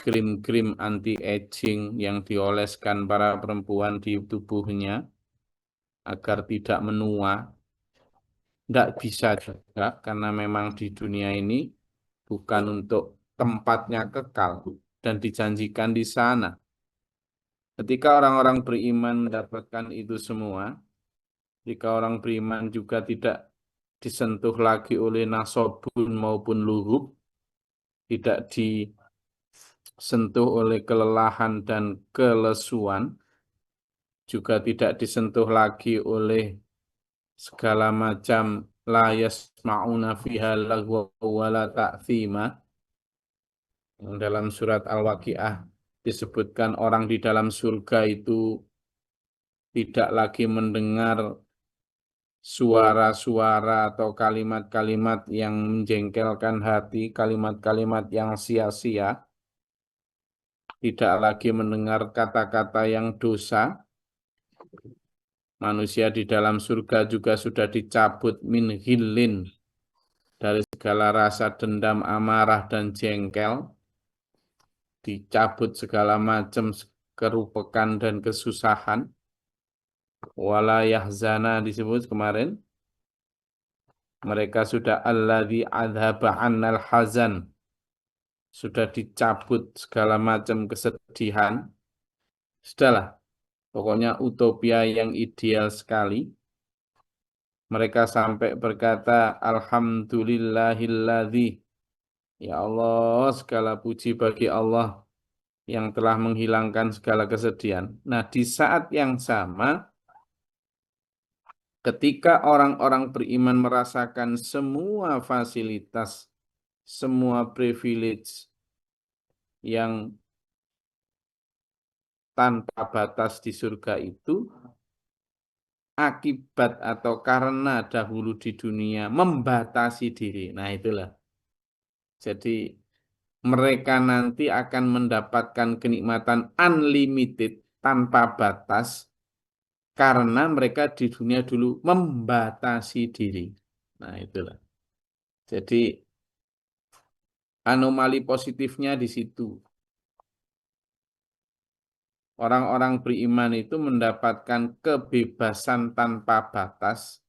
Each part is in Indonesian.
krim-krim anti-aging yang dioleskan para perempuan di tubuhnya agar tidak menua. Tidak bisa juga karena memang di dunia ini bukan untuk tempatnya kekal dan dijanjikan di sana. Ketika orang-orang beriman mendapatkan itu semua, jika orang beriman juga tidak disentuh lagi oleh nasobun maupun luhub, tidak disentuh oleh kelelahan dan kelesuan, juga tidak disentuh lagi oleh segala macam la yasma'una fiha lagwa wala ta'thima. Yang dalam surat Al-Waqiah disebutkan orang di dalam surga itu tidak lagi mendengar suara-suara atau kalimat-kalimat yang menjengkelkan hati, kalimat-kalimat yang sia-sia, tidak lagi mendengar kata-kata yang dosa. Manusia di dalam surga juga sudah dicabut min ghillin, dari segala rasa dendam, amarah, dan jengkel, dicabut segala macam kerupekan dan kesusahan. Wala yahzana disebut kemarin, mereka sudah alladzi adhaba annal hazan, sudah dicabut segala macam kesedihan. Sudahlah, pokoknya utopia yang ideal sekali. Mereka sampai berkata, Alhamdulillahilladzi, ya Allah, segala puji bagi Allah yang telah menghilangkan segala kesedihan. Nah, di saat yang sama, ketika orang-orang beriman merasakan semua fasilitas, semua privilege yang tanpa batas di surga itu, akibat atau karena dahulu di dunia membatasi diri. Nah, itulah. Jadi mereka nanti akan mendapatkan kenikmatan unlimited tanpa batas karena mereka di dunia dulu membatasi diri. Nah, itulah. Jadi anomali positifnya di situ. Orang-orang beriman itu mendapatkan kebebasan tanpa batas,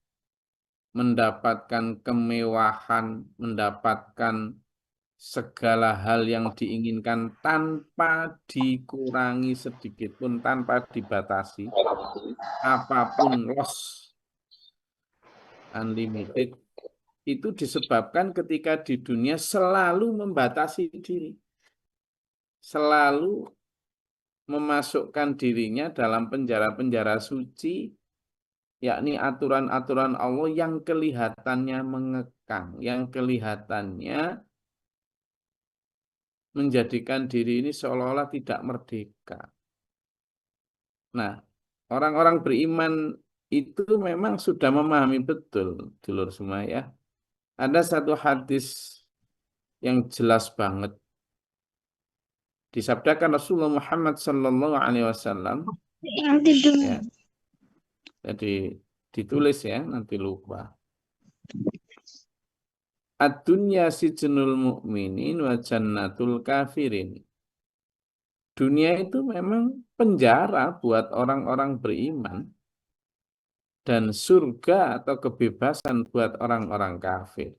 mendapatkan kemewahan, mendapatkan segala hal yang diinginkan tanpa dikurangi sedikit pun, tanpa dibatasi. Apapun loss, unlimited, itu disebabkan ketika di dunia selalu membatasi diri. Selalu memasukkan dirinya dalam penjara-penjara suci, yakni aturan-aturan Allah yang kelihatannya mengekang, yang kelihatannya menjadikan diri ini seolah-olah tidak merdeka. Nah, orang-orang beriman itu memang sudah memahami betul, dulur semua ya. Ada satu hadis yang jelas banget disabdakan Rasulullah Muhammad sallallahu alaihi wasallam. Ya, jadi ditulis ya, nanti lupa. Ad-dunya sijnul mu'minin wa jannatul kafirin. Dunia itu memang penjara buat orang-orang beriman dan surga atau kebebasan buat orang-orang kafir.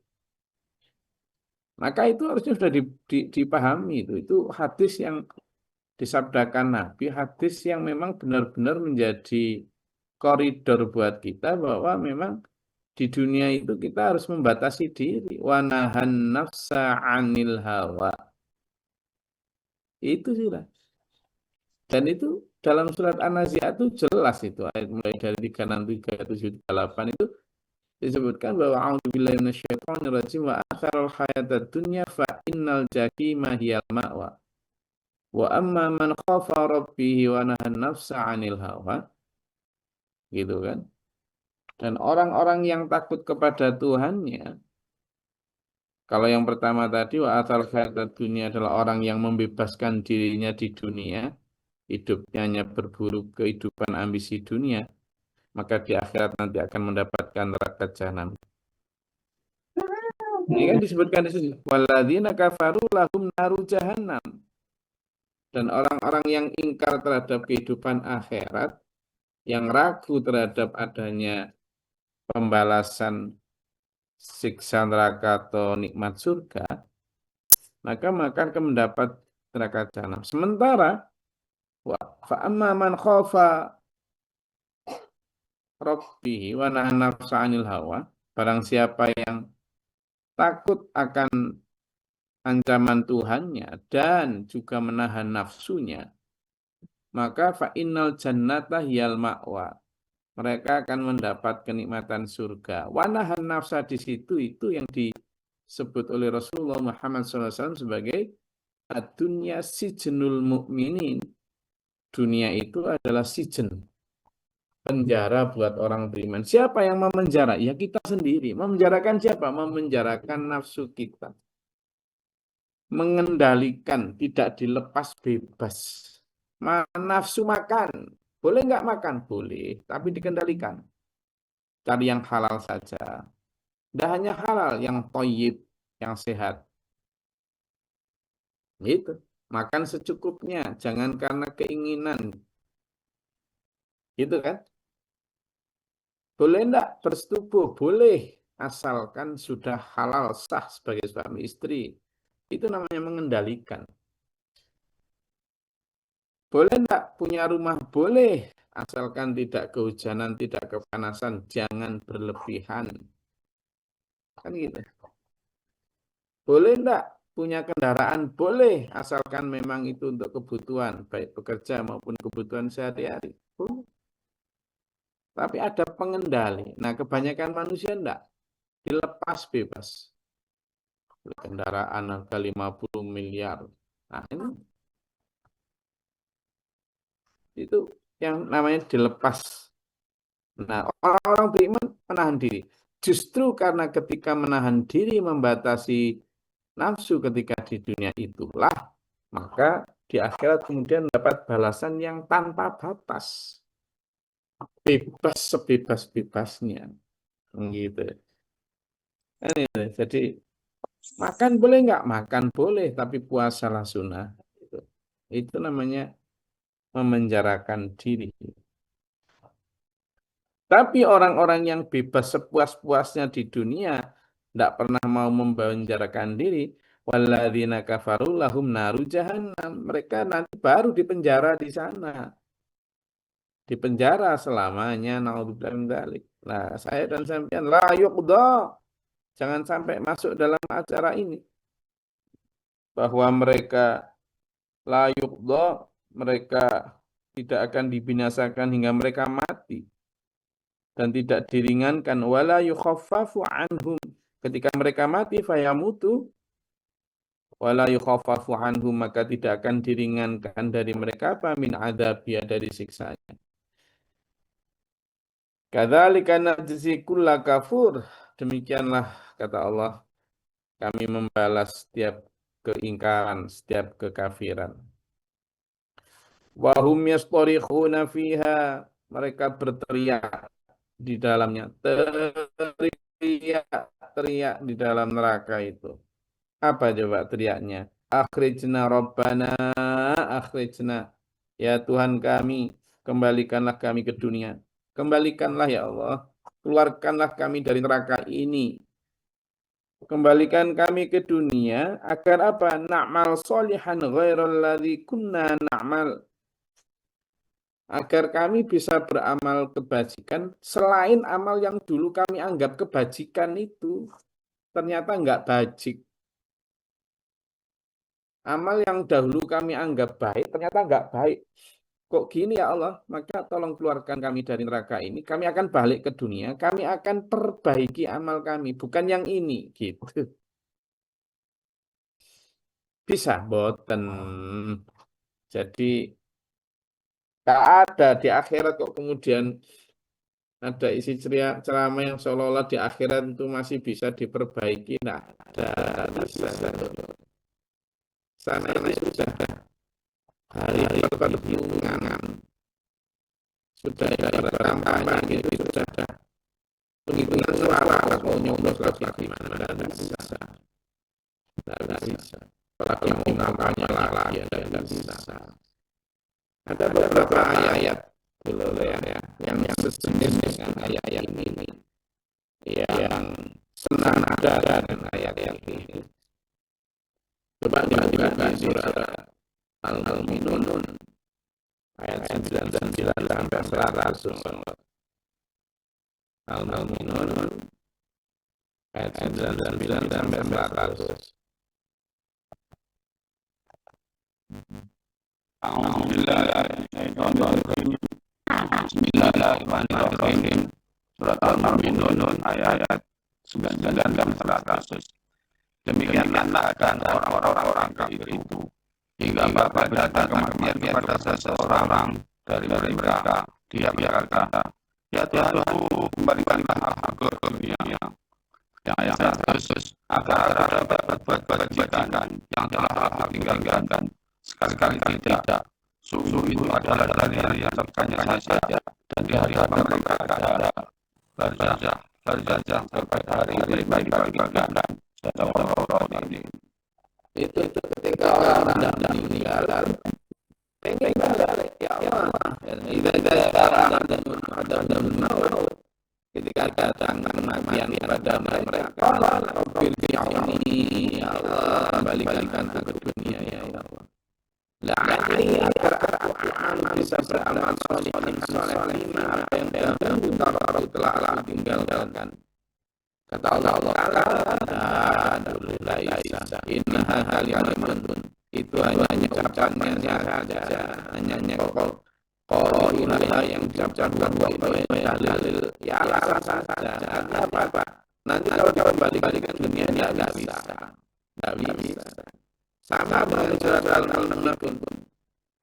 Maka itu harusnya sudah dipahami itu. Itu hadis yang disabdakan Nabi, hadis yang memang benar-benar menjadi koridor buat kita bahwa memang di dunia itu kita harus membatasi diri. Wa nahan nafsa 'anil hawa. Itu sudah. Dan itu dalam surat An-Nazi'at itu jelas itu ayat mulai dari 36, 37, 38 itu disebutkan bahwa a'udzubillahi minasyaitonir rajim wa akhiral hayatad dunya fa innal jahima hiyal ma'wa. Wa amma man khafa rabbihi wa nahan nafsa 'anil hawa. Gitu kan? Dan orang-orang yang takut kepada Tuhannya, kalau yang pertama tadi wa atal hayatad dunya adalah orang yang membebaskan dirinya di dunia, hidupnya hanya berburu kehidupan ambisi dunia, maka di akhirat nanti akan mendapatkan neraka jahanam. Ini kan disebutkan di sini, walladzina kafaru lahum naru jahannam. Dan orang-orang yang ingkar terhadap kehidupan akhirat, yang ragu terhadap adanya pembalasan siksa neraka atau nikmat surga, maka akan mendapat neraka jahanam. Sementara fa amma man khafa rabbihi wa nahan nafsa 'anil hawa, barang siapa yang takut akan ancaman Tuhannya dan juga menahan nafsunya, maka fa innal jannata hiyal ma'wa. Mereka akan mendapat kenikmatan surga. Wa nahan nafsa di situ itu yang disebut oleh Rasulullah Muhammad SAW sebagai ad-dunya sijnul mu'minin. Dunia itu adalah sijen, penjara buat orang beriman. Siapa yang memenjara? Ya kita sendiri. Memenjarakan siapa? Memenjarakan nafsu kita. Mengendalikan, tidak dilepas bebas. Nafsu makan. Boleh nggak makan? Boleh, tapi dikendalikan. Cari yang halal saja. Tidak hanya halal, yang thayyib, yang sehat. Gitu. Makan secukupnya, jangan karena keinginan. Gitu kan? Boleh enggak bersetubuh? Boleh. Asalkan sudah halal sah sebagai suami istri. Itu namanya mengendalikan. Boleh enggak punya rumah? Boleh. Asalkan tidak kehujanan, tidak kepanasan. Jangan berlebihan. Kan gitu. Boleh enggak punya kendaraan? Boleh. Asalkan memang itu untuk kebutuhan. Baik bekerja maupun kebutuhan sehari-hari. Boleh. Tapi ada pengendali. Nah, kebanyakan manusia enggak. Dilepas bebas. Kendaraan harga 50 miliar. Nah, itu yang namanya dilepas. Nah, orang-orang beriman menahan diri. Justru karena ketika menahan diri membatasi nafsu ketika di dunia itulah, maka di akhirat kemudian dapat balasan yang tanpa batas. Bebas sebebas-bebasnya. Gitu. Jadi makan boleh nggak? Makan boleh, tapi puasalah sunnah. Itu namanya memenjarakan diri. Tapi orang-orang yang bebas sepuas-puasnya di dunia, tidak pernah mau memenjarakan diri, walladzina kafaru lahum naru jahannam. Mereka nanti baru dipenjara di sana. Dipenjara selamanya, naudzubillah min dzalik. Nah, saya dan sampean la yuqda. Jangan sampai masuk dalam acara ini. Bahwa mereka la yuqda, mereka tidak akan dibinasakan hingga mereka mati. Dan tidak diringankan wala yukhaffafu anhum, ketika mereka mati fayamutu wala yukhaffafu anhum, maka tidak akan diringankan dari mereka apa min adzabia, dari siksanya. Kadzalika najzi kulla kafur, demikianlah kata Allah, kami membalas setiap keingkaran, setiap kekafiran. Wa hum yastarikhuna fiha, mereka berteriak di dalamnya, teriak di dalam neraka itu. Apa coba teriaknya? Akhrijna Rabbana, akhrijna. Ya Tuhan kami, kembalikanlah kami ke dunia. Kembalikanlah ya Allah, keluarkanlah kami dari neraka ini. Kembalikan kami ke dunia agar apa? Na'mal solihan ghairal ladzi kunna na'mal. Agar kami bisa beramal kebajikan selain amal yang dulu kami anggap kebajikan itu. Ternyata enggak bajik. Amal yang dahulu kami anggap baik, ternyata enggak baik. Kok gini ya Allah? Maka tolong keluarkan kami dari neraka ini. Kami akan balik ke dunia. Kami akan perbaiki amal kami. Bukan yang ini. Gitu. Bisa, boten. Jadi, tak ada di akhirat kok kemudian ada isi ceramah yang seolah-olah di akhirat itu masih bisa diperbaiki. Nah, ada bisa. Sana ini sudah hari perhitungan, sudah ada kampanye gitu, sudah ada penghitungan suara, mau nyoblos lagi gimana, tidak bisa. Apalagi mau kampanye lagi, ada bisa. Ada beberapa ayat yang sejenis dengan ayat ini, yang senada dengan ayat ini. Coba dibuka di surah Al-Mu'minun ayat 99 sampai 100. Al-Mu'minun ayat 99 sampai 100. Bismillahirrahmanirrahim. Surat Al-Mu'minun ayat 99 sampai 100. Demikianlah akan orang-orang kafir itu hingga apabila datang kematian kepada seseorang dari mereka, dia berkata, ya Tuhanku, kembalikanlah aku ke dunia yang terus agar dapat berbuat kebajikan yang telah aku tinggalkan. Sekali-kali tidak. Sungguh itu adalah dari hari yang terkanya saja, dan di hari mereka ada berjajah kepada hari baik dibagikan dan orang-orang ini. Itu ketika orang dan meninggal, pengen balik ya Allah. Ada maut. Ketika datang kematian kepada mereka, ini ya Allah, kembalikan aku ke dunia ya Allah. La'ali agar aku amal bisa beramal soleh lima apa yang dahulu telah aku tinggalkan. Kata Allah Ta'ala, inna halimun, itu hanya ucapannya saja, hanya kau ilah yang ucapkan itu dalil, ya alasan saja. Apa? Nanti kalau kembalikan dunia nggak bisa. Sama dengan surat Al-Mu'minun.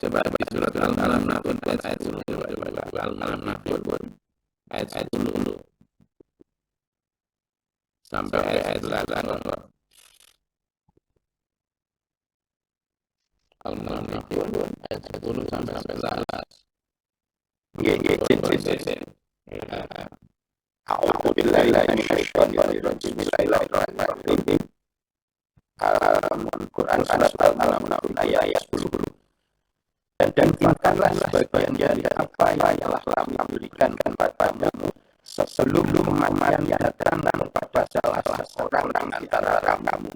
Coba di surat Al-Mu'minun ayat 10. Coba Al-Mu'minun ayat 10 sampai ayat 8. Al-Mu'minun ayat 10 sampai 11. A'udzu billahi minasyaitonir rajim. Bismillahirrahmanirrahim. Al-Quran surat Al-Mu'minun ayat 10. Dan makanlah sebagian dari apa yang telah kami berikan kepadamu sebelum kematian datang kepada salah seorang antara kamu.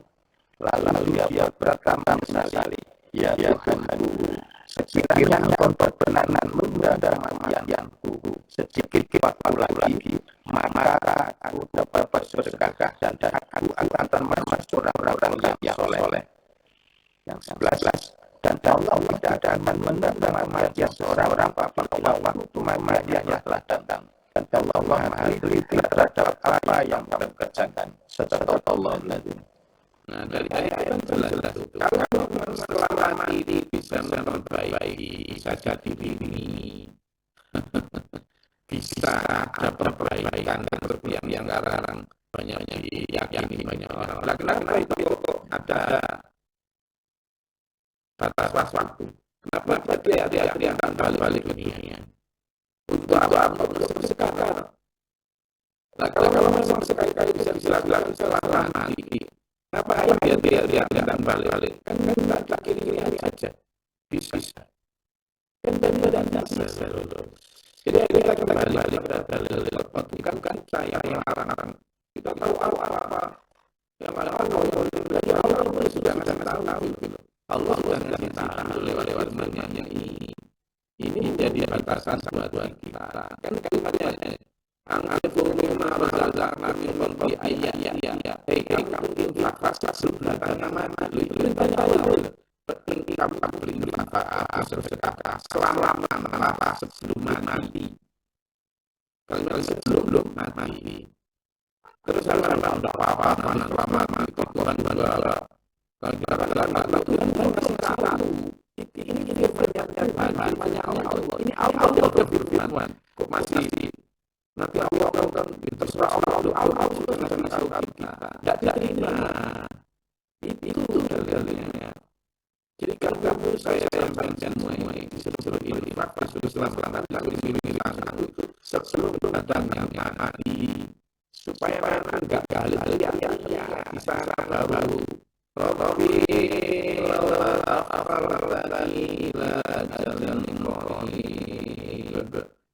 Lalu dia berkata menyesali, ya Tuhanku, sekiranya engkau berkenan menunda kematianku sedikit waktu lagi, maka aku dapat bersedekah dan aku akan termasuk orang-orang yang soleh. Yang 11. Dan Allah tidak akan menunda kematian seorang apabila waktu kematiannya telah datang. Dan Allah Maha teliti terhadap apa yang kamu kerjakan. Setelah Allah lagi. Nah, dari ayat yang jelas itu, kalau setelah mati bisa memperbaiki saja diri ini, bisa ada perbaikan seperti yang sekarang banyak diyakini banyak orang. Kenapa itu ada batas waktu? Kenapa dia akan balik dunianya? Untuk apa? Untuk sekarang. Nah, kalau memang sekali-kali bisa dilakukan setelah mati, ngapain dia akan balik? Kan tak kiri aja. Bisa. Kan dan bisa. Jadi kita kembali pada dalil bukan saya yang larang. Kita tahu apa yang Allah sudah tahu gitu. Allah sudah kasih tahu lewat firman-Nya ini. Ini menjadi batasan buat kita. Kan kalimatnya Angkatku mimma razaqnakum min qabli ayya. Kamu infak sebelum mana? Itu banyak Allah. Kamu berinfak sedekah selama sebelum mati. Kalau sebelum mati. Terus kalau tidak apa-apa selama mati Tuhan berdoa. Kalau kita katakan Tuhan masih tahu. Ini banyak Allah. Ini Allah berfirman. Kok masih nanti Allah kan terserah Allah sudah tahu kita. Tidak diterima. Itu dalilnya. Jadi kalau kamu saya sampaikan semua ini disuruh ini fakta suruh selama ini itu sebelum datangnya mati supaya mana enggak galih yang di sana baru Rabbi ila ajalin mu'in.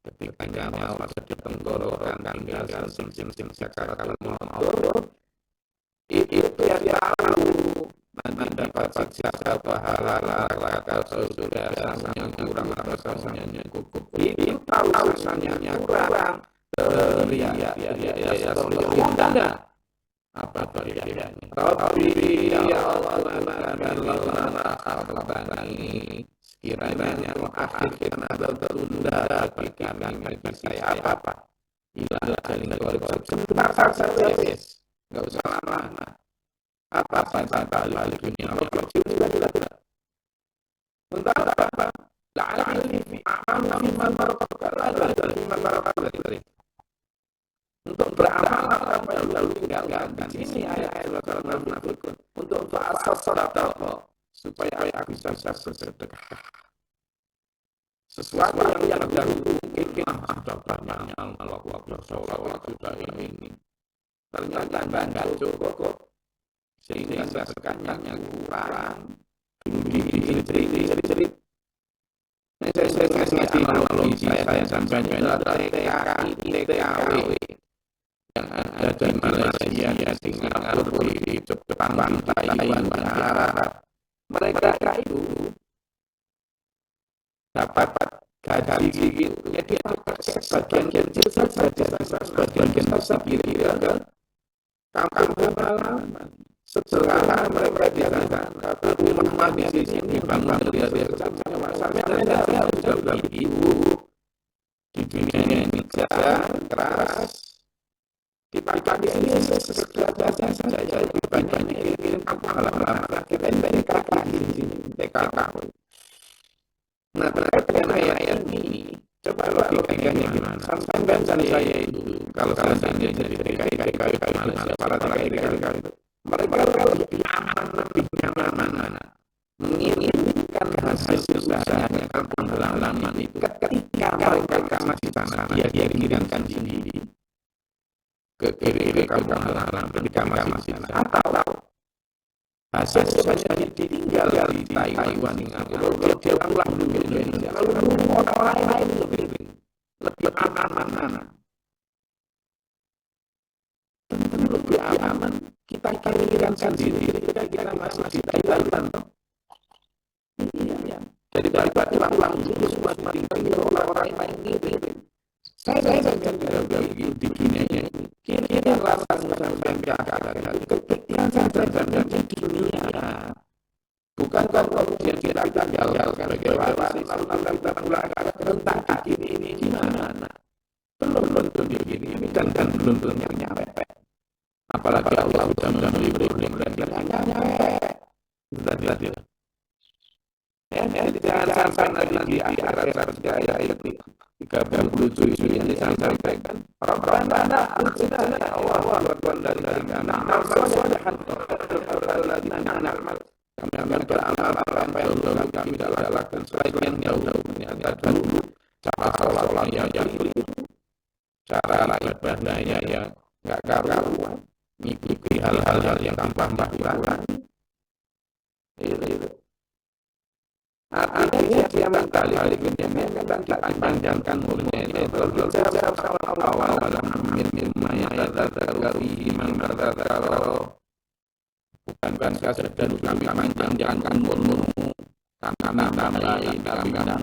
Ketika nyawa sudah tenggorokan tinggal sisa kata maut, itu yang tahu nanti dapat siksa pahala atau sudah rasanya kurang atau rasanya cukup. Itu tahu rasanya kurang. Ria seluruhnya apa riaknya? Rabbi ya Allah akhirani sekiranya mengakhirkan atau tertunda bagi kami bagi saya apa? Bila jalan korupsi sebentar saja yes. Nggak usah lama. Apa balik dunia tidak. Untuk apa? La'alli fi amal mimman barakah untuk beramal apa yang lalu tinggalkan di sini ayat berikut untuk asal sedekah supaya aku bisa bersedekah sesuatu yang dahulu mungkin sudah banyak Allah sholat sudah ini ternyata nggak cukup sehingga sedekahnya kurang dulu diceri saya ngasih analogi saya sampai ada TKW yang ada di Malaysia, Singapura, di Jepang, Taiwan, Arab. Mereka itu dapat gaji gitu. Jadi sebagian kecil saja, sebagian besar kira-kira kan kampung halaman. Setelah mereka di sana, tapi rumah di sini bangun dari saja masalahnya sudah ibu di dunia ini keras. Kita di sini sesuatu saja lebih banyak kirim halaman kita dari kakak di sini TKK. Nah terkait ayat ini coba logikanya gimana? Sampai saya itu kalau saya jadi TKK Malaysia para TKK itu mereka lebih aman, lebih nyaman mengirimkan hasil usahanya kampung halaman itu ketika mereka masih sana dia kirimkan sendiri ke kampung halaman ketika masih sana atau hasil usahanya ditinggal di Taiwan lalu dia pulang dulu ke Indonesia lalu orang lain lebih aman tentu lebih aman kita kirimkan sendiri kita masih di Thailand iya daripada pulang dulu semua ditinggal orang lain ngirim saya tidak di dunia ini kira-kira rasa sampai kakak kepentingan saja dan di dunia bukan kalau dia kita gagalkan bagaimana lalu kita pulang tentang ini gimana belum tentu begini dan belum tentu nyampe apalagi Allah sudah memberi dan nyampe jangan sampai nanti di akhirat ayat 37 yang disampaikan Rabbana atina ya Allah wa dari kami kami akan beramal apa yang dulu kami lakukan selain yang dahulu dulu cara sholat yang cara ibadahnya yang nggak karuan mengikuti hal-hal yang tambah kurang itu artinya dia mentali dunia dan tak dipanjangkan umurnya itu berbicara sama Allah dalam mimma yatadzakkaru man tadzakkaru bukan saja dan kami panjangkan umurmu karena kami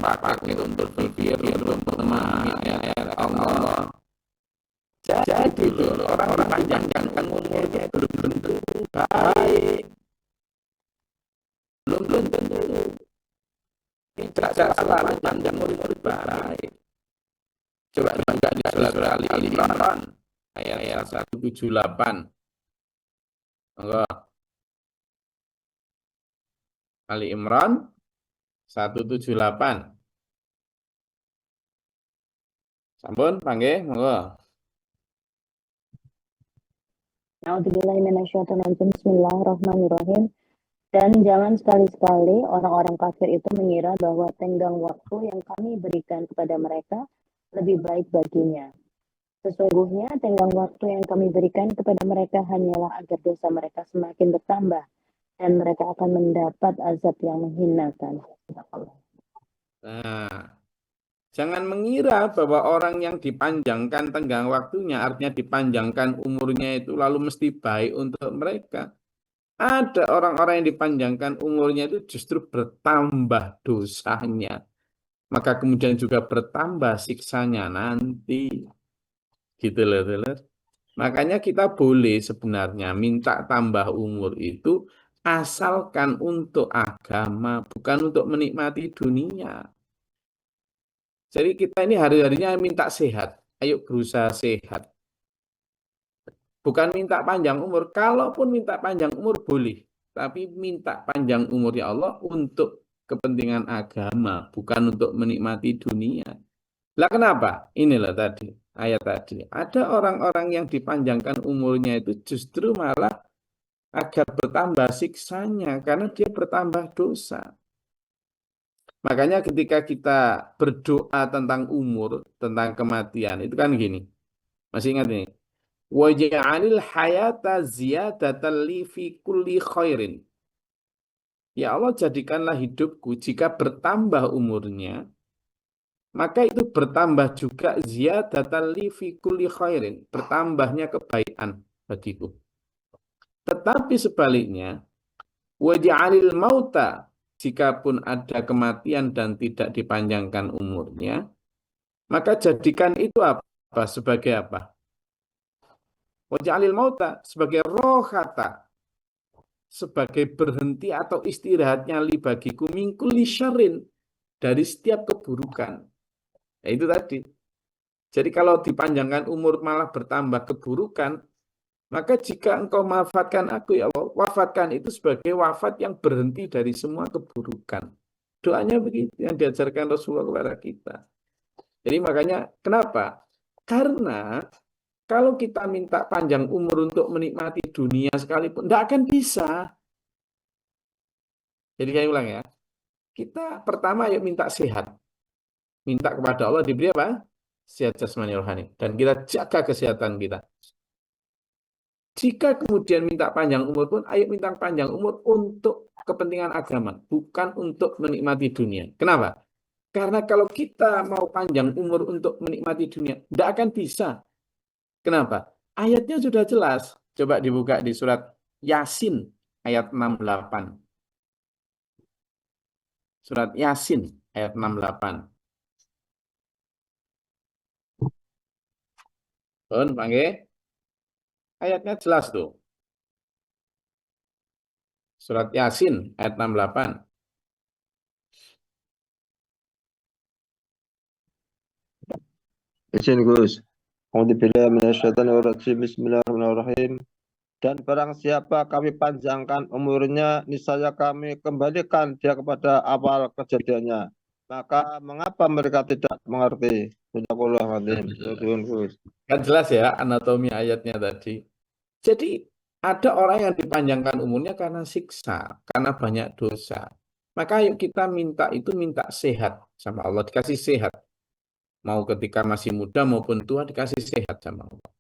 pakai untuk berpikir untuk memahami ayat Allah. Jadi orang panjangkan umurnya belum tentu baik, belum tentu tidak salah panjang umur baik. Coba juga di surah Ali Imran ayat 178. Enggak. Ali Imran 178. Sampun panggih monggo. Bismillahirrahmanirrahim. Dan jangan sekali-sekali orang-orang kafir itu mengira bahwa tenggang waktu yang kami berikan kepada mereka lebih baik baginya. Sesungguhnya tenggang waktu yang kami berikan kepada mereka hanyalah agar dosa mereka semakin bertambah dan mereka akan mendapat azab yang menghinakan. Nah, jangan mengira bahwa orang yang dipanjangkan tenggang waktunya, artinya dipanjangkan umurnya itu lalu mesti baik untuk mereka. Ada orang-orang yang dipanjangkan umurnya itu justru bertambah dosanya. Maka kemudian juga bertambah siksanya nanti. Gitu loh, Dulur. Makanya kita boleh sebenarnya minta tambah umur itu asalkan untuk agama, bukan untuk menikmati dunia. Jadi kita ini hari-harinya minta sehat. Ayo berusaha sehat. Bukan minta panjang umur. Kalaupun minta panjang umur boleh. Tapi minta panjang umur ya Allah untuk kepentingan agama, bukan untuk menikmati dunia. Lah kenapa? Inilah tadi, ayat tadi. Ada orang-orang yang dipanjangkan umurnya itu justru malah agar bertambah siksanya karena dia bertambah dosa. Makanya ketika kita berdoa tentang umur, tentang kematian, itu kan gini. Masih ingat nih? Waj'alil hayata ziyadatan li fi kulli khairin. Ya Allah, jadikanlah hidupku jika bertambah umurnya, maka itu bertambah juga ziyadatan li fi kulli khairin, bertambahnya kebaikan bagiku. Tetapi sebaliknya, waj'alil mauta, jikapun ada kematian dan tidak dipanjangkan umurnya, maka jadikan itu apa? Sebagai apa? Waj'alil mauta sebagai rohata, sebagai berhenti atau istirahatnya li bagiku mingkul syarrin, dari setiap keburukan. Nah, itu tadi. Jadi kalau dipanjangkan umur malah bertambah keburukan, maka jika engkau mewafatkan aku ya Allah, wafatkan itu sebagai wafat yang berhenti dari semua keburukan. Doanya begitu yang diajarkan Rasulullah kepada kita. Jadi makanya kenapa? Karena kalau kita minta panjang umur untuk menikmati dunia sekalipun, tidak akan bisa. Jadi saya ulang ya, kita pertama yuk minta sehat. Minta kepada Allah diberi apa? Sehat jasmani rohani. Dan kita jaga kesehatan kita. Jika kemudian minta panjang umur pun, ayo minta panjang umur untuk kepentingan agama, bukan untuk menikmati dunia. Kenapa? Karena kalau kita mau panjang umur untuk menikmati dunia, tidak akan bisa. Kenapa? Ayatnya sudah jelas. Coba dibuka di surat Yasin ayat 68. Surat Yasin ayat 68. Pun, panggil. Ayatnya jelas tuh. Surat Yasin ayat 68. Izin Gus. Alhamdulillah minasyaitonirrajim. Bismillahirrahmanirrahim. Dan barang siapa kami panjangkan umurnya, niscaya kami kembalikan dia kepada awal kejadiannya. Maka mengapa mereka tidak mengerti? Jazakallahu khairan, Gus. Kan jelas ya anatomi ayatnya tadi. Jadi ada orang yang dipanjangkan umurnya karena siksa, karena banyak dosa. Maka yuk kita minta itu minta sehat sama Allah, dikasih sehat. Mau ketika masih muda maupun tua dikasih sehat sama Allah.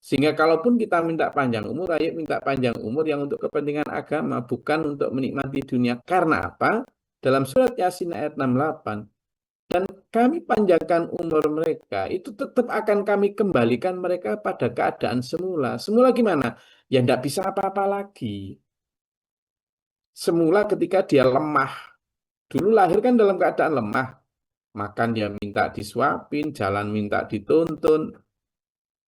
Sehingga kalaupun kita minta panjang umur, ayo minta panjang umur yang untuk kepentingan agama, bukan untuk menikmati dunia. Karena apa? Dalam surat Yasin ayat 68, dan kami panjangkan umur mereka, itu tetap akan kami kembalikan mereka pada keadaan semula. Semula gimana? Ya tidak bisa apa-apa lagi. Semula ketika dia lemah. Dulu lahir kan dalam keadaan lemah. Makan dia minta disuapin, jalan minta dituntun,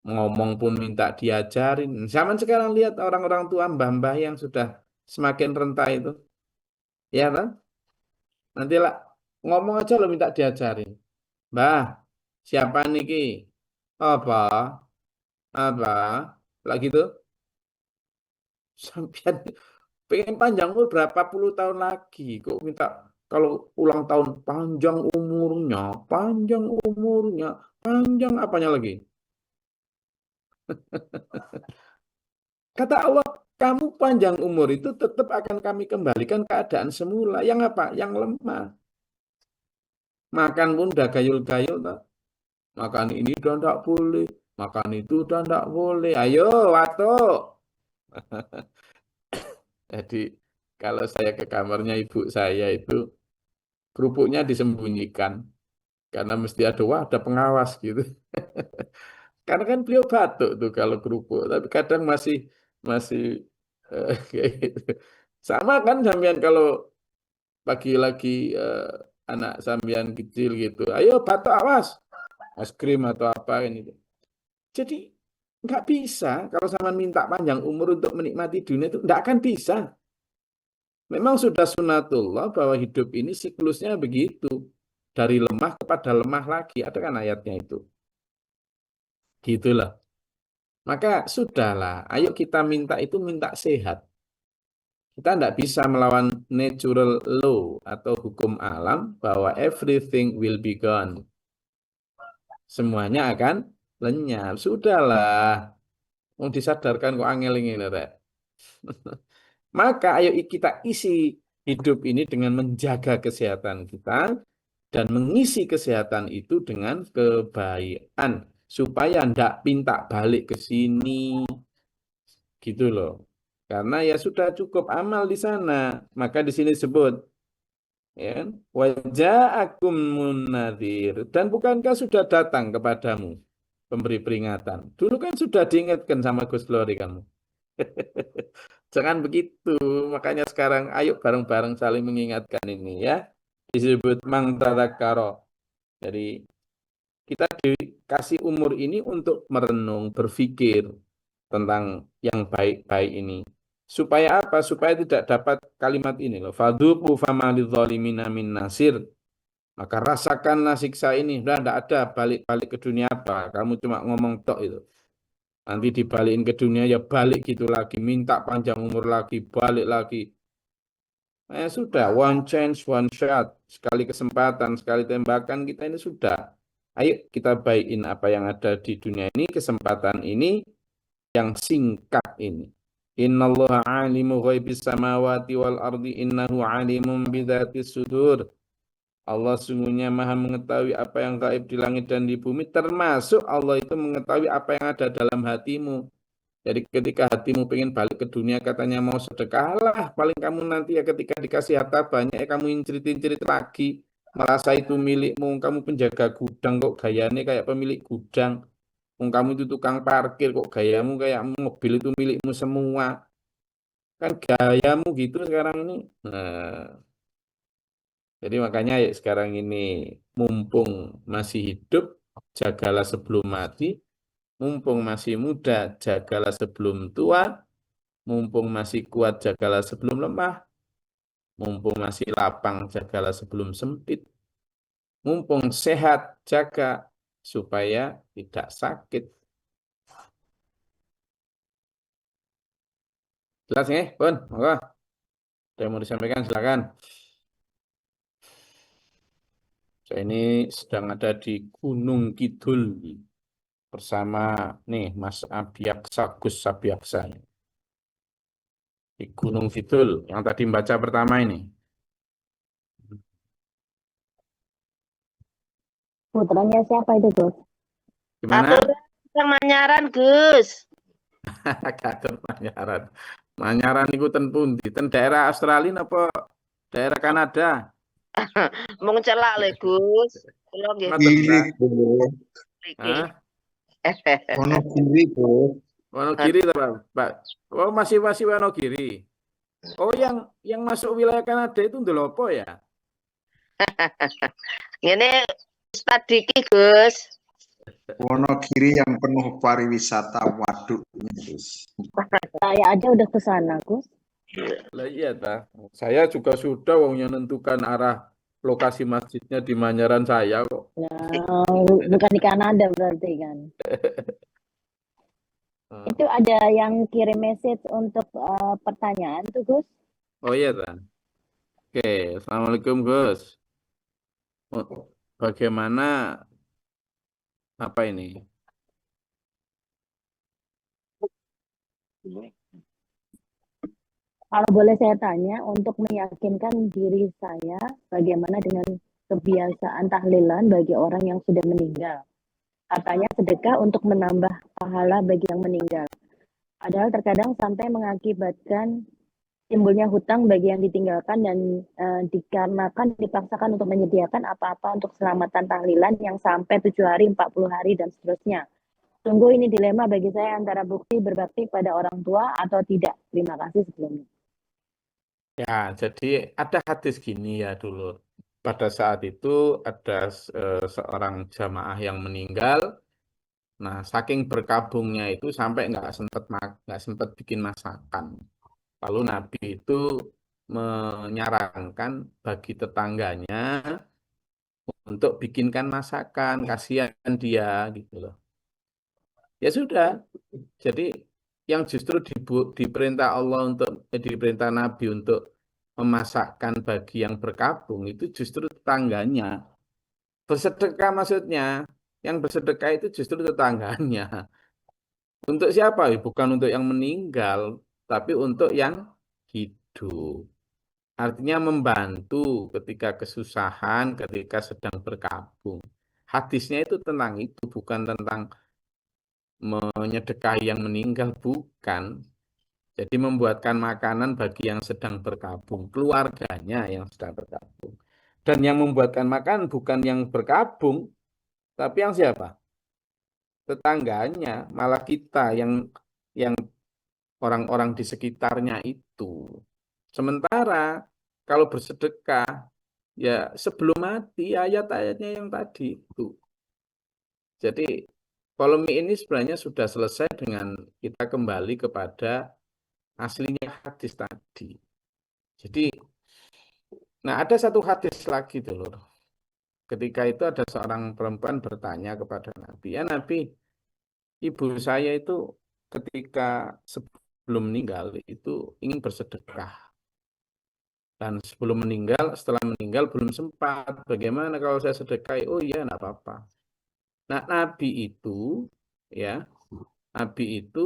ngomong pun minta diajarin. Zaman sekarang lihat orang-orang tua mbah-mbah yang sudah semakin renta itu. Ya kan? Nanti lah ngomong aja lo minta diajarin. Mbah, siapa niki? Apa? Apa? Lagi tuh sampai pengen panjang umur berapa puluh tahun lagi. Kok minta kalau ulang tahun panjang umurnya, panjang apanya lagi? Kata Allah, kamu panjang umur itu tetap akan kami kembalikan keadaan semula. Yang apa? Yang lemah. Makan pun udah gayul-gayul. Makan ini udah tidak boleh. Makan itu udah tidak boleh. Ayo, watuk. Jadi kalau saya ke kamarnya ibu saya itu kerupuknya disembunyikan karena mesti ada pengawas gitu. Karena kan beliau batuk tuh kalau kerupuk, tapi kadang masih masih kayak gitu. Sama kan sampean kalau pagi lagi anak sampean kecil gitu, ayo batuk awas, es krim atau apa ini. Jadi nggak bisa kalau sampean minta panjang umur untuk menikmati dunia itu nggak akan bisa. Memang sudah sunatullah bahwa hidup ini siklusnya begitu. Dari lemah kepada lemah lagi. Ada kan ayatnya itu. Gitulah. Maka sudahlah. Ayo kita minta itu minta sehat. Kita tidak bisa melawan natural law atau hukum alam bahwa everything will be gone. Semuanya akan lenyap. Sudahlah. Mau disadarkan kok angel ini, Rek. Maka ayo kita isi hidup ini dengan menjaga kesehatan kita dan mengisi kesehatan itu dengan kebaikan supaya ndak pinta balik ke sini gitu loh. Karena ya sudah cukup amal di sana. Maka di sini sebut ya kan? Waja'akum munnadzir, dan bukankah sudah datang kepadamu pemberi peringatan. Dulu kan sudah diingatkan sama Gus Glory kamu. Jangan begitu. Makanya sekarang ayo bareng-bareng saling mengingatkan ini ya. Disebut mang tadzakkara. Jadi kita dikasih umur ini untuk merenung, berpikir tentang yang baik-baik ini. Supaya apa? Supaya tidak dapat kalimat ini loh. Fadzuqu fama lidzalimina min nasir. Maka rasakanlah siksa ini. Udah tidak ada balik-balik ke dunia apa. Kamu cuma ngomong tok itu. Nanti dibalikin ke dunia ya balik gitu lagi. Minta panjang umur lagi. Balik lagi. Sudah. One chance, one shot. Sekali kesempatan, sekali tembakan kita ini sudah. Ayo kita baikin apa yang ada di dunia ini. Kesempatan ini yang singkat ini. Innallaha alimu ghaibis samawati wal ardi innahu alimun bidzatis sudur. Allah sungguhnya maha mengetahui apa yang gaib di langit dan di bumi, termasuk Allah itu mengetahui apa yang ada dalam hatimu. Jadi ketika hatimu pengen balik ke dunia katanya mau sedekahlah, paling kamu nanti ya ketika dikasih harta banyak ya kamu cerit-cerit lagi, merasa itu milikmu, kamu penjaga gudang kok gayanya kayak pemilik gudang. Kamu itu tukang parkir kok gayamu kayak mobil itu milikmu semua. Kan gayamu gitu sekarang ini. Nah, jadi makanya ya sekarang ini mumpung masih hidup, jagalah sebelum mati. Mumpung masih muda, jagalah sebelum tua. Mumpung masih kuat, jagalah sebelum lemah. Mumpung masih lapang, jagalah sebelum sempit. Mumpung sehat, jaga supaya tidak sakit. Jelas ya, Pun? Monggo. Ada yang mau disampaikan, silakan. Saya ini sedang ada di Gunung Kidul bersama nih Mas Abiaksa, Gus Abiaksa. Di Gunung Kidul yang tadi membaca pertama ini. Putranya siapa itu, Gus? Gimana? Yang Manyaran, Gus. Kader Manyaran. Manyaran itu ten pundi? Ten daerah Australia apa daerah Kanada? Mung celak le, Gus. Kula nggih. Kiri, Gus. Hah? Wonogiri, Gus. Wonogiri Pak. Oh, masih Wonogiri. Oh, yang masuk wilayah Kanada itu ndelopo ya? Ngene tadi ki, Gus. Wonogiri yang penuh pariwisata waduk, Gus. Saya aja udah ke sana, Gus. Lah iya ta. Saya juga sudah wongnya nentukan arah lokasi masjidnya di Manyaran saya kok. Nah, bukan di Kanada berarti kan. Itu ada yang kirim message untuk pertanyaan tuh, Gus. Oh iya ta. Oke, Assalamualaikum Gus. Bagaimana apa ini? Kalau boleh saya tanya, untuk meyakinkan diri saya, bagaimana dengan kebiasaan tahlilan bagi orang yang sudah meninggal? Katanya sedekah untuk menambah pahala bagi yang meninggal. Padahal terkadang sampai mengakibatkan timbulnya hutang bagi yang ditinggalkan dan dikarenakan dipaksakan untuk menyediakan apa-apa untuk selamatan tahlilan yang sampai 7 hari, 40 hari, dan seterusnya. Sungguh ini dilema bagi saya antara bukti berbakti pada orang tua atau tidak. Terima kasih sebelumnya. Ya, jadi ada hadis gini ya dulu. Pada saat itu ada seorang jamaah yang meninggal. Nah, saking berkabungnya itu sampai nggak sempat bikin masakan. Lalu Nabi itu menyarankan bagi tetangganya untuk bikinkan masakan, kasihan dia gitu loh. Ya sudah, jadi yang justru diperintah Allah diperintah Nabi untuk memasakkan bagi yang berkabung itu justru tetangganya. Bersedekah maksudnya, yang bersedekah itu justru tetangganya. Untuk siapa? Bukan untuk yang meninggal, tapi untuk yang hidup. Artinya membantu ketika kesusahan, ketika sedang berkabung. Hadisnya itu tentang itu, bukan tentang menyedekahi yang meninggal, bukan. Jadi membuatkan makanan bagi yang sedang berkabung, keluarganya yang sedang berkabung. Dan yang membuatkan makanan bukan yang berkabung, tapi yang siapa? Tetangganya, malah kita yang orang-orang di sekitarnya itu. Sementara kalau bersedekah, ya sebelum mati ayat-ayatnya yang tadi itu. Jadi polemik ini sebenarnya sudah selesai dengan kita kembali kepada aslinya hadis tadi. Jadi, nah ada satu hadis lagi dulu. Ketika itu ada seorang perempuan bertanya kepada Nabi, ya Nabi, ibu saya itu ketika sebelum meninggal itu ingin bersedekah. Dan sebelum meninggal, setelah meninggal belum sempat. Bagaimana kalau saya sedekah? Oh iya, enggak apa-apa. Nah, ya, Nabi itu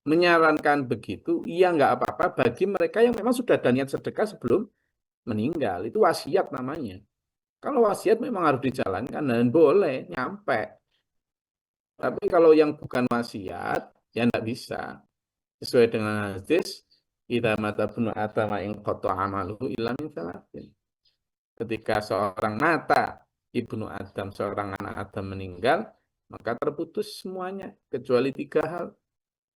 menyarankan begitu, iya enggak apa-apa bagi mereka yang memang sudah ada niat sedekah sebelum meninggal. Itu wasiat namanya. Kalau wasiat memang harus dijalankan dan boleh nyampe. Tapi kalau yang bukan wasiat, ya enggak bisa. Sesuai dengan hadis, idza mata bunu atama in qata amaluhu illa min salatin. Ketika seorang mata ibnu Adam, seorang anak Adam meninggal, maka terputus semuanya kecuali 3 hal.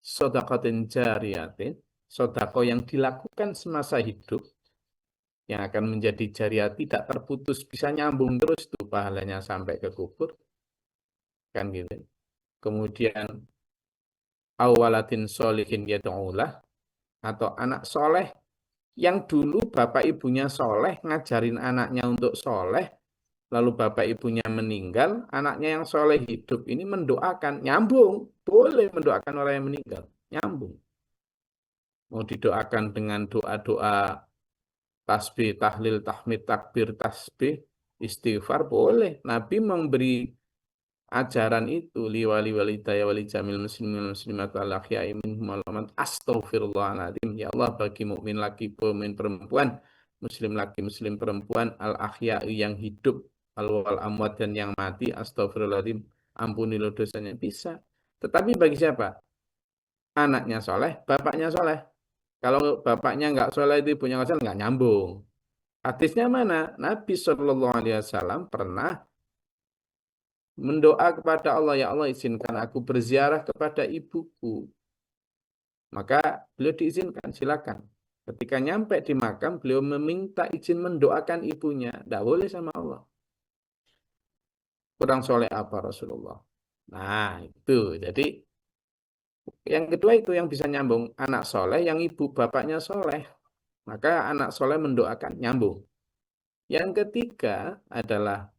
Shadaqatin jariyatin, sedekah yang dilakukan semasa hidup yang akan menjadi jariah tidak terputus, bisa nyambung terus tuh pahalanya sampai ke kubur, kan gitu. Kemudian awalatin solihin yad'ulah, atau anak soleh yang dulu bapak ibunya soleh ngajarin anaknya untuk soleh, lalu bapak ibunya meninggal, anaknya yang soleh hidup ini mendoakan, nyambung, boleh mendoakan orang yang meninggal, nyambung. Mau didoakan dengan doa-doa tasbih, tahlil, tahmid, takbir, tasbih, istighfar, boleh. Nabi memberi ajaran itu liwali walidaya wali jamil muslimin muslimat wal ahya'i minhum wal amwat, astaghfirullahaladzim, ya Allah, bagi mukmin laki mukmin perempuan, muslim laki muslim perempuan, al ahya'i yang hidup, wal amwat dan yang mati, astaghfirullahaladzim, ampunilah dosanya, bisa. Tetapi bagi siapa? Anaknya soleh, bapaknya soleh. Kalau bapaknya nggak soleh, itu ibunya nggak soleh, nggak nyambung. Hadisnya mana? Nabi SAW pernah mendoa kepada Allah, ya Allah izinkan aku berziarah kepada ibuku. Maka beliau diizinkan, silakan. Ketika nyampe di makam, beliau meminta izin mendoakan ibunya. Tidak boleh sama Allah. Kurang soleh apa Rasulullah? Nah, itu. Jadi, yang kedua itu yang bisa nyambung. Anak soleh, yang ibu bapaknya soleh. Maka anak soleh mendoakan, nyambung. Yang ketiga adalah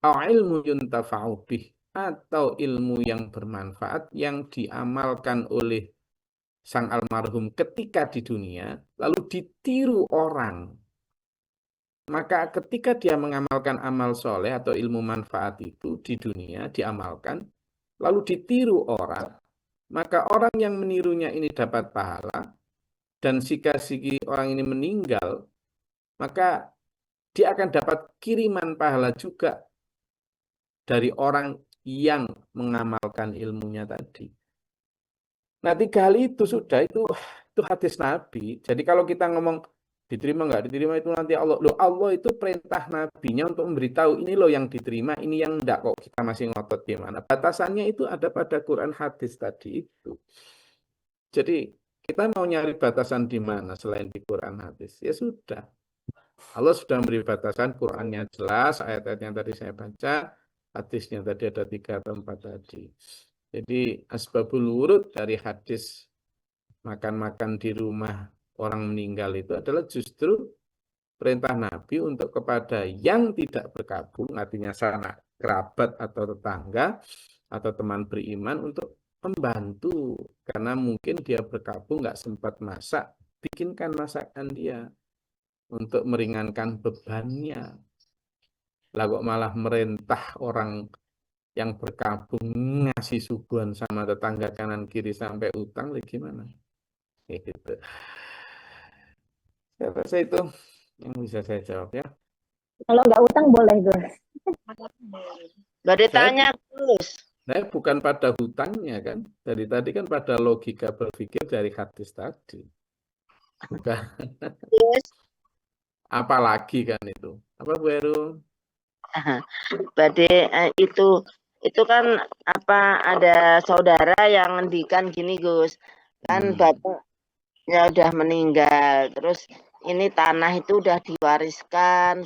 ilmu yuntafa'u bih, atau ilmu yang bermanfaat yang diamalkan oleh sang almarhum ketika di dunia, lalu ditiru orang. Maka ketika dia mengamalkan amal soleh atau ilmu manfaat itu di dunia, diamalkan, lalu ditiru orang, maka orang yang menirunya ini dapat pahala, dan jika orang ini meninggal, maka dia akan dapat kiriman pahala juga dari orang yang mengamalkan ilmunya tadi. Nah, 3 hal itu sudah, itu Itu hadis Nabi. Jadi kalau kita ngomong diterima nggak diterima itu nanti Allah. Loh, Allah itu perintah nabinya untuk memberitahu ini loh yang diterima, ini yang enggak, kok kita masih ngotot gimana. Batasannya itu ada pada Quran hadis tadi itu. Jadi kita mau nyari batasan di mana selain di Quran hadis? Ya sudah. Allah sudah memberi batasan, Qurannya jelas, ayat-ayat yang tadi saya baca, hadisnya tadi ada 3 atau 4 tadi. Jadi asbabul wurud dari hadis makan-makan di rumah orang meninggal itu adalah justru perintah Nabi untuk kepada yang tidak berkabung, artinya sanak kerabat atau tetangga atau teman beriman untuk membantu. Karena mungkin dia berkabung nggak sempat masak, bikinkan masakan dia untuk meringankan bebannya. Lah kok malah merintah orang yang berkabung ngasih suguhan sama tetangga kanan kiri sampai utang, gimana? Gitu. Saya rasa itu yang bisa saya jawab ya. Kalau nggak utang boleh, Gus. Nggak ditanya, Gus. Saya bukan pada hutangnya kan. Dari tadi kan pada logika berpikir dari hadis tadi. Bukan. Gus. Apalagi kan itu. Apa Bu Heru? Bade itu kan apa ada saudara yang ngendikan gini Gus. Kan bapaknya udah meninggal. Terus ini tanah itu udah diwariskan,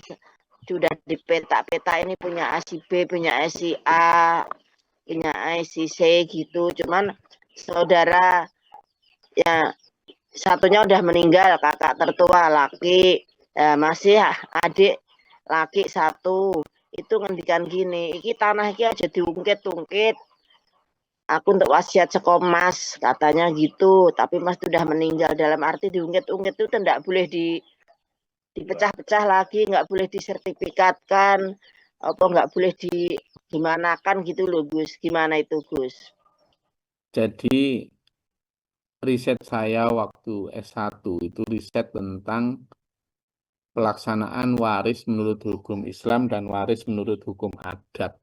sudah dipetak-petak, ini punya A si B, punya A si A, punya A si C gitu. Cuman saudara ya satunya udah meninggal, kakak tertua laki, masih adik laki 1. Itu ngendikan gini, iki tanah iki aja diungkit-ungkit. Aku untuk wasiat seko Mas, katanya gitu. Tapi Mas sudah meninggal, dalam arti diungkit-ungkit itu tidak boleh dipecah-pecah lagi, nggak boleh disertifikatkan, apa nggak boleh digimanakan gitu loh Gus. Gimana itu Gus? Jadi riset saya waktu S1 itu riset tentang pelaksanaan waris menurut hukum Islam dan waris menurut hukum adat.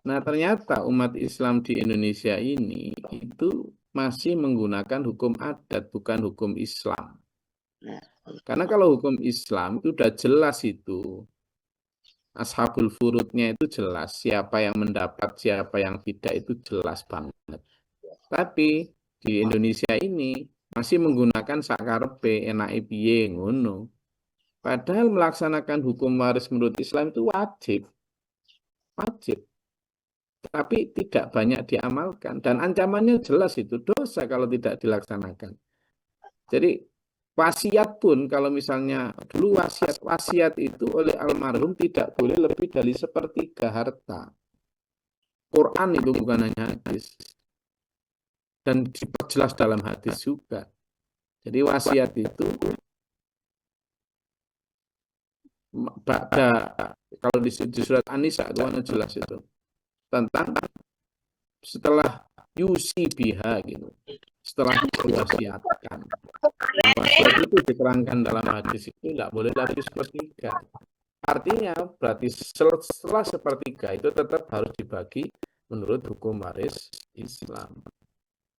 Nah, ternyata umat Islam di Indonesia ini itu masih menggunakan hukum adat, bukan hukum Islam. Karena kalau hukum Islam itu sudah jelas itu. Ashabul furudnya itu jelas. Siapa yang mendapat, siapa yang tidak itu jelas banget. Tapi di Indonesia ini masih menggunakan sakarepe enake piye ngono. Padahal melaksanakan hukum waris menurut Islam itu wajib. Wajib. Tapi tidak banyak diamalkan. Dan ancamannya jelas itu, dosa kalau tidak dilaksanakan. Jadi wasiat pun kalau misalnya dulu wasiat itu oleh almarhum tidak boleh lebih dari 1/3 harta. Quran itu bukan hanya hadis. Dan diperjelas dalam hadis juga. Jadi wasiat itu kalau di surat An-Nisa itu mana jelas itu tentang setelah yusi biha gitu, setelah diwasiatkan. Nah, wasiat itu diterangkan dalam hadis itu tidak boleh dari 1/3. Artinya berarti setelah 1/3 itu tetap harus dibagi menurut hukum waris Islam.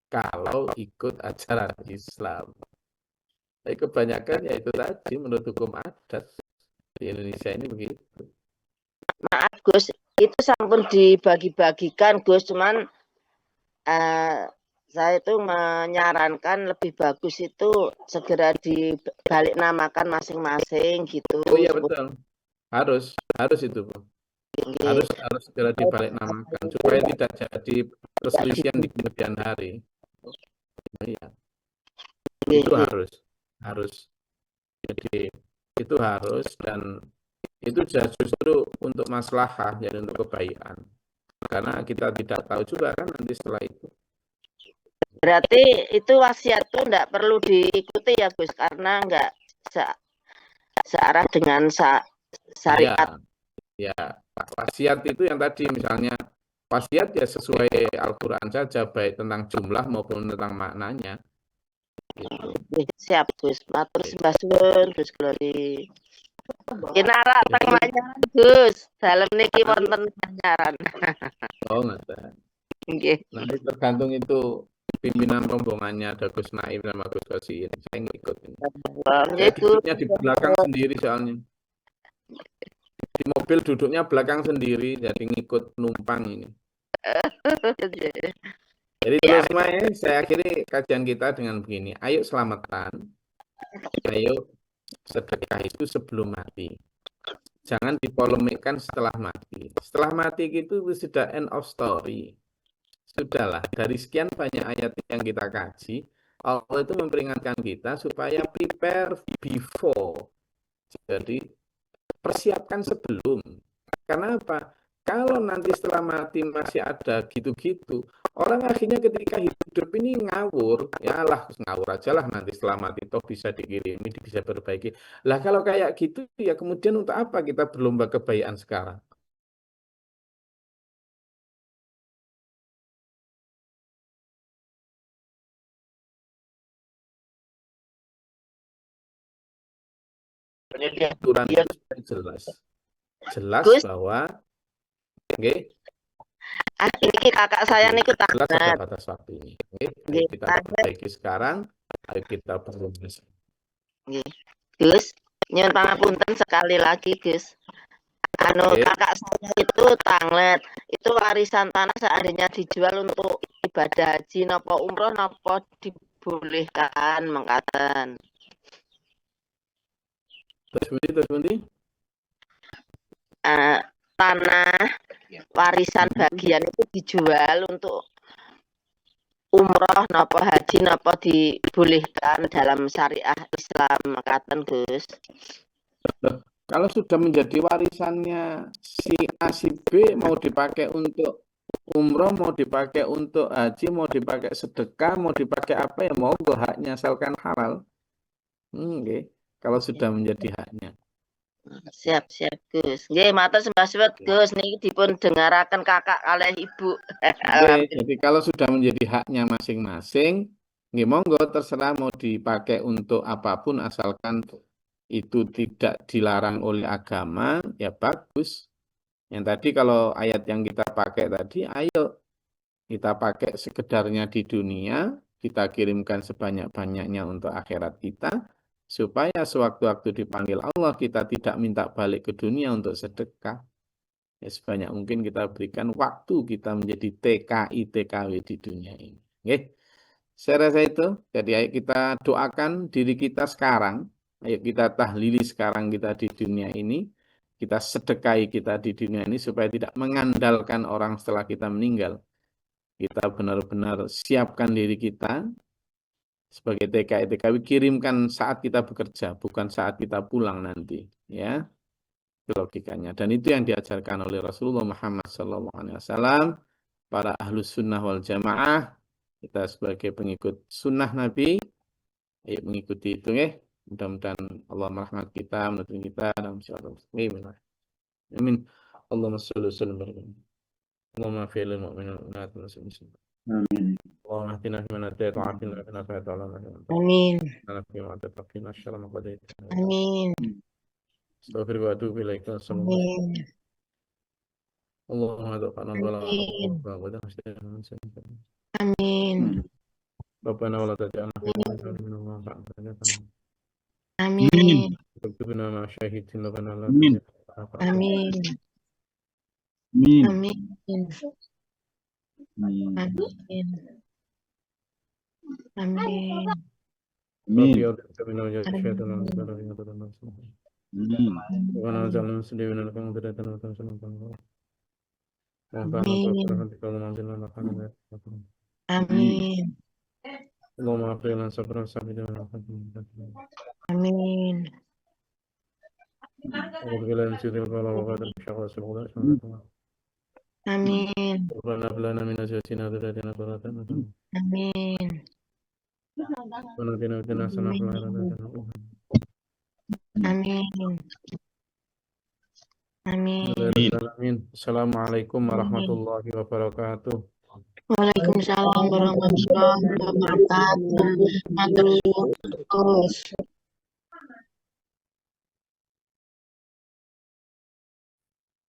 Kalau ikut ajaran Islam. Tapi kebanyakan ya itu tadi menurut hukum adat di Indonesia ini begitu. Maaf Gus, itu sampun dibagi-bagikan Gus, cuman saya itu menyarankan lebih bagus itu segera dibalik namakan masing-masing gitu. Oh iya betul, harus itu Bu. Harus segera dibalik namakan supaya tidak jadi perselisihan di kemudian hari. Iya. Itu harus. Jadi itu harus dan itu justru untuk maslahah, jadi untuk kebaikan. Karena kita tidak tahu juga kan nanti setelah itu. Berarti itu wasiat itu enggak perlu diikuti ya Gus, karena enggak searah dengan syariat. Ya, wasiat itu yang tadi misalnya wasiat ya sesuai Al-Quran saja, baik tentang jumlah maupun tentang maknanya. Gitu. Siap Gus, matur sembah suwun Gus Glory. Kinara teng Manyaran Gus, dalem niki wonten Manyaran. Oh, ngoten. Nggih. Nanti tergantung itu pimpinan rombongannya ada Gus Naim sama Gus Kosin. Saya ngikut ini. Wah, Saya itu duduknya di belakang sendiri soalnya. Di mobil duduknya belakang sendiri, jadi ngikut numpang ini. Jadi ya, teman-teman ya, saya akhiri kajian kita dengan begini. Ayo selamatan, ayo sedekah itu sebelum mati. Jangan dipolemikkan setelah mati. Setelah mati itu sudah end of story. Sudahlah, dari sekian banyak ayat yang kita kaji, Allah itu memperingatkan kita supaya prepare before. Jadi persiapkan sebelum. Karena apa? Kalau nanti setelah mati masih ada gitu-gitu, orang akhirnya ketika hidup ini ngawur, ya lah ngawur aja lah nanti setelah mati toh bisa dikirimi, bisa perbaiki. Lah kalau kayak gitu ya kemudian untuk apa kita berlomba kebaikan sekarang? Aturan Iya, itu sudah jelas. Jelas Gus. bahwa okay, Ini kakak saya nih jelas ada tamat. batas waktu ini. Okay, ayo kita perbaiki sekarang, ayo kita perbaiki. Gus, nyuwun pangapunten sekali lagi, Gus. Oke. Kakak saya itu tanglet, itu warisan tanah seandainya dijual untuk ibadah haji nopo umroh nopo dibolehkan mengatakan. Terus bunyi. Tanah warisan bagian itu dijual untuk umroh nopo haji nopo dibolehkan dalam syariah Islam mengatakan, Gus. Kalau sudah menjadi warisannya si A si B, mau dipakai untuk umroh, mau dipakai untuk haji, mau dipakai sedekah, mau dipakai apa ya mau haknya asalkan halal. Okay. Kalau sudah menjadi haknya. Siap Gus. Nggih, matur sembah suwun Gus niki dipun dengaraken kakak kalih ibu. Jadi kalau sudah menjadi haknya masing-masing, nggih monggo terserah mau dipakai untuk apapun asalkan itu tidak dilarang oleh agama, ya bagus. Yang tadi kalau ayat yang kita pakai tadi, ayo kita pakai sekedarnya di dunia, kita kirimkan sebanyak-banyaknya untuk akhirat kita, supaya sewaktu-waktu dipanggil Allah, kita tidak minta balik ke dunia untuk sedekah. Ya, sebanyak mungkin kita berikan waktu kita menjadi TKI, TKW di dunia ini. Oke. Saya rasa itu. Jadi ayo kita doakan diri kita sekarang. Ayo kita tahlili sekarang kita di dunia ini. Kita sedekahi kita di dunia ini supaya tidak mengandalkan orang setelah kita meninggal. Kita benar-benar siapkan diri kita sebagai TKI, TKW, kirimkan saat kita bekerja, bukan saat kita pulang nanti. Ya, logikanya. Dan itu yang diajarkan oleh Rasulullah Muhammad SAW, para ahlus sunnah wal jamaah, kita sebagai pengikut sunnah Nabi, ayo mengikuti itu ya. Mudah-mudahan Allah merahmati kita, menuntun kita dalam syarat. Amin. Allahumma sholli wa sallim. Allahumma fi'lil mu'minin wa muslimin. Amin. Allahumma ahdina fi man hadayta wa afina fi man afayta wa la Amin. Amin. Astaghfir wa atubu ilaik. Amin. Allahumma adqana wala Amin. Rabbana wala taj'alna fi Amin. Rabbana ma syahidin rabbana la Amin. Amin. Amin. Amin. Amin. Amin. Amin. Amin. Allahumma afri lana sabran sabida wa Amin. Amin. ربنا هب لنا من ازواجنا وذرياتنا قرة اعين Amin. وارزقنا وقنا حسنة في الآخرة. Amin. Amin. Amin. Assalamualaikum warahmatullahi wabarakatuh. Waalaikumsalam warahmatullahi wabarakatuh. Matur suwun.